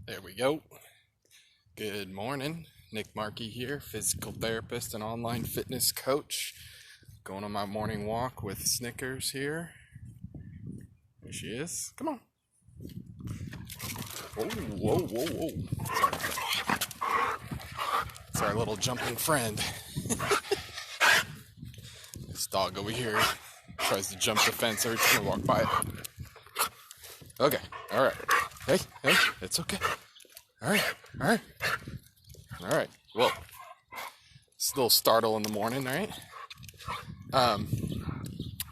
There we go. Good morning. Nick Markey here, physical therapist and online fitness coach. Going on my morning walk with Snickers here. There she is. Come on. Whoa, whoa, whoa, whoa. Sorry. It's our little jumping friend. This dog over here tries to jump the fence every time I walk by it. Okay, alright. Hey, it's okay. Alright. Well, it's a little startle in the morning, right?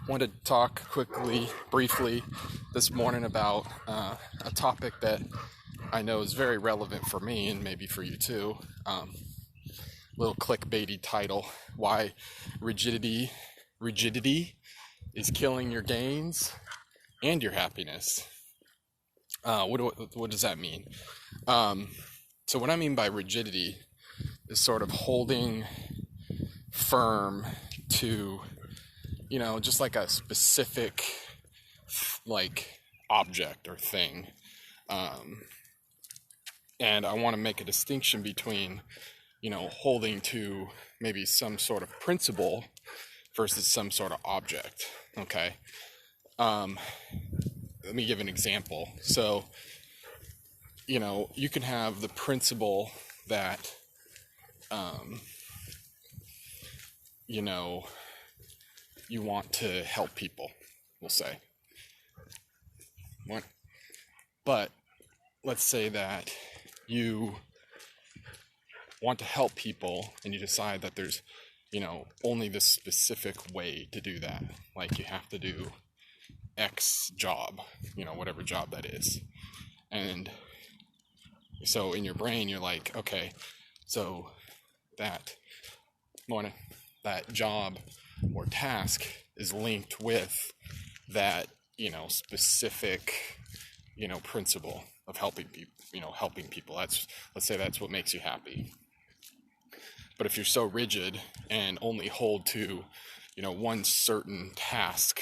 Wanted to talk briefly this morning about a topic that I know is very relevant for me and maybe for you too. Little clickbaity title: Why rigidity is killing your gains and your happiness. What does that mean? So what I mean by rigidity is sort of holding firm to, just like a specific, object or thing. And I want to make a distinction between, holding to maybe some sort of principle versus some sort of object. Okay. Let me give an example. So, you can have the principle that, you want to help people, we'll say. But let's say that you want to help people and you decide that there's, only this specific way to do that. Like you have to do X job, whatever job that is. And so in your brain, you're like, okay, so that job or task is linked with that, specific, principle of helping people. Let's say that's what makes you happy. But if you're so rigid and only hold to, one certain task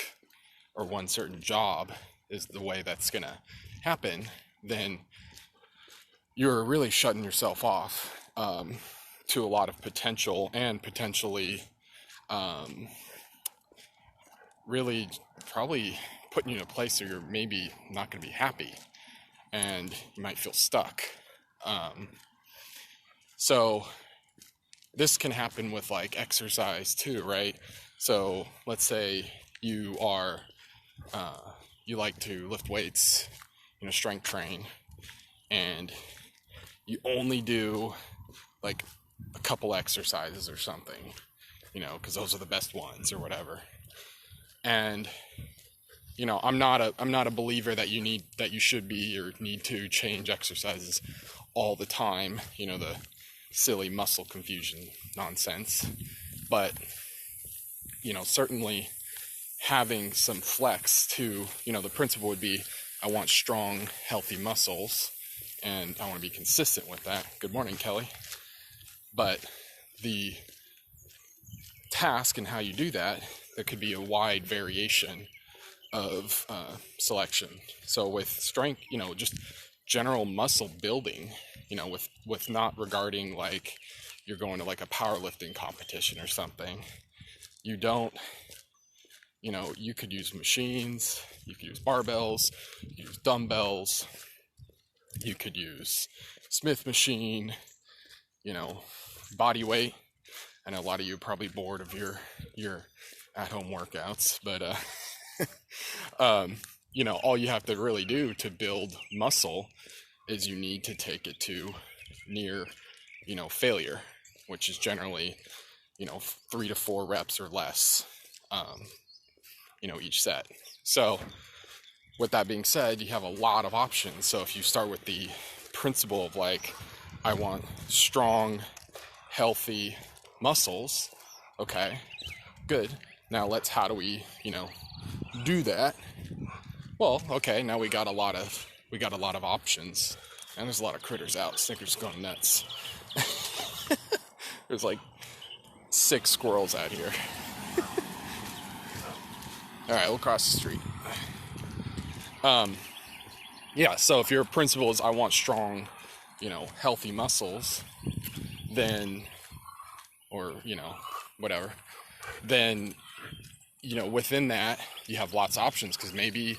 or one certain job is the way that's going to happen, then you're really shutting yourself off to a lot of potential and potentially really probably putting you in a place where you're maybe not going to be happy and you might feel stuck. So this can happen with exercise too, right? So let's say you are you like to lift weights, strength train, and you only do a couple exercises or something, because those are the best ones or whatever. And I'm not a believer that you should be or need to change exercises all the time, the silly muscle confusion nonsense. But certainly having some flex to, the principle would be, I want strong, healthy muscles, and I want to be consistent with that. Good morning, Kelly. But the task and how you do that, there could be a wide variation of selection. So with strength, just general muscle building, with not regarding you're going to a powerlifting competition or something, you don't, you could use machines, you could use barbells, you could use dumbbells, you could use Smith machine, body weight. I know a lot of you are probably bored of your at-home workouts, but all you have to really do to build muscle is you need to take it to near, failure, which is generally, 3 to 4 reps or less, each set. So with that being said, you have a lot of options. So if you start with the principle of I want strong, healthy muscles, okay, good. Now how do we, do that? Well, okay, now we got a lot of options, and there's a lot of critters out. Snickers going nuts. There's 6 squirrels out here. All right, we'll cross the street. Yeah, so if your principle is I want strong, healthy muscles, then, or, whatever, then, within that, you have lots of options, because maybe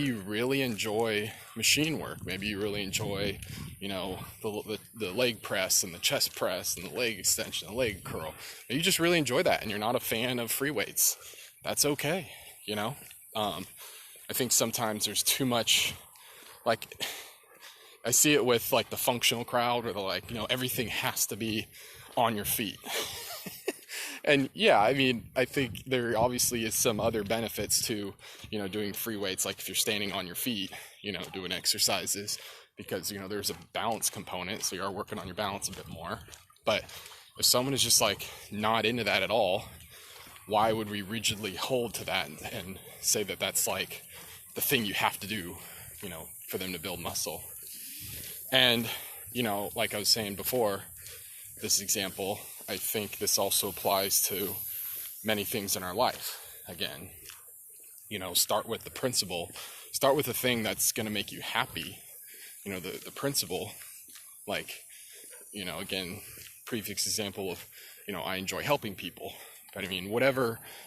you really enjoy machine work. Maybe you really enjoy, the leg press and the chest press and the leg extension, the leg curl. Maybe you just really enjoy that, and you're not a fan of free weights. That's okay, I think sometimes there's too much, like, I see it with, like, the functional crowd, where they're like, everything has to be on your feet. And yeah, I mean, I think there obviously is some other benefits to, doing free weights, like if you're standing on your feet, doing exercises, because, there's a balance component, so you are working on your balance a bit more. But if someone is just, like, not into that at all, why would we rigidly hold to that and say that that's, like, the thing you have to do, for them to build muscle? And, like I was saying before, this example, I think this also applies to many things in our life. Again, start with the principle. Start with the thing that's going to make you happy. The principle, like, again, previous example of, I enjoy helping people. But I mean,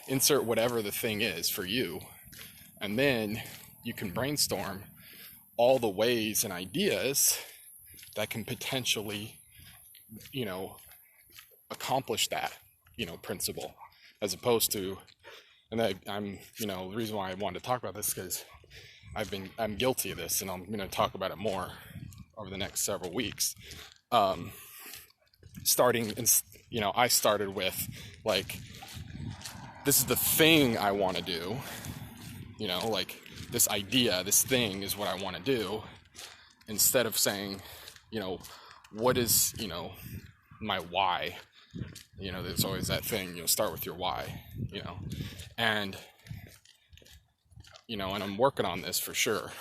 insert whatever the thing is for you. And then you can brainstorm all the ways and ideas that can potentially, accomplish that, principle, as opposed to, and I'm, the reason why I wanted to talk about this is because I'm guilty of this, and I'm going to talk about it more over the next several weeks. I started with, like, this is the thing I want to do, like, this idea, this thing is what I want to do, instead of saying, what is, my why. There's always that thing, start with your why, and, and I'm working on this for sure.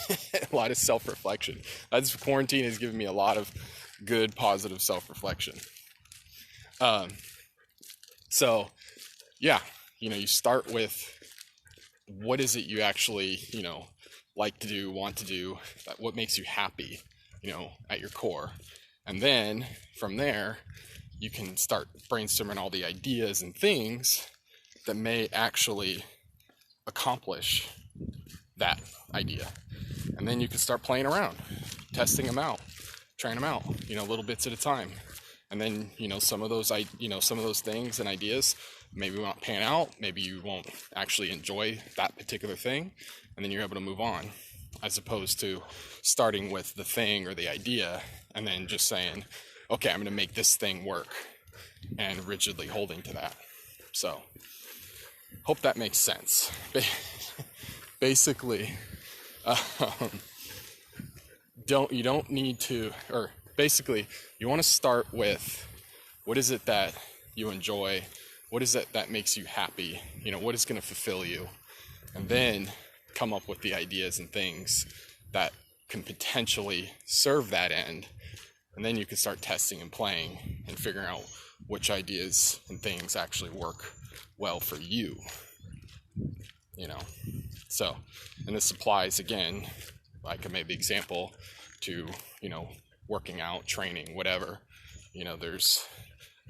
A lot of self-reflection. This quarantine has given me a lot of good, positive self-reflection. So, yeah, you start with, what is it you actually, like to do, want to do, what makes you happy, at your core. And then, from there, you can start brainstorming all the ideas and things that may actually accomplish that idea. And then you can start playing around, testing them out, trying them out, little bits at a time. And then, some of those things and ideas maybe won't pan out, maybe you won't actually enjoy that particular thing, and then you're able to move on, as opposed to starting with the thing or the idea and then just saying, okay, I'm going to make this thing work, and rigidly holding to that. So, hope that makes sense. Basically, you don't need to, or basically, you want to start with, what is it that you enjoy? What is it that makes you happy? What is going to fulfill you? And then come up with the ideas and things that can potentially serve that end. And then you can start testing and playing and figuring out which ideas and things actually work well for you. So, and this applies, again, like I made the example, to, working out, training, whatever. There's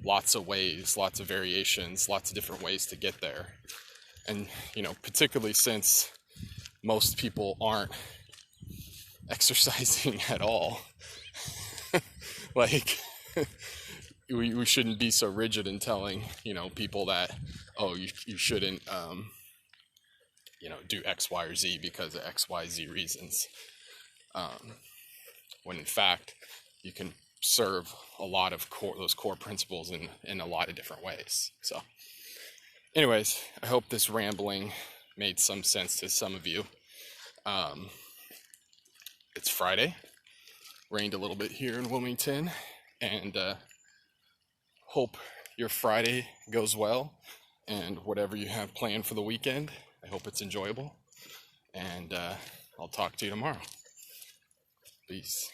lots of ways, lots of variations, lots of different ways to get there. And, particularly since most people aren't exercising at all, like, we shouldn't be so rigid in telling, people that, oh, you shouldn't, do X, Y, or Z because of X, Y, Z reasons. When in fact, you can serve a lot of those core principles in a lot of different ways. So, anyways, I hope this rambling made some sense to some of you. It's Friday. Rained a little bit here in Wilmington, and hope your Friday goes well, and whatever you have planned for the weekend, I hope it's enjoyable, and I'll talk to you tomorrow. Peace.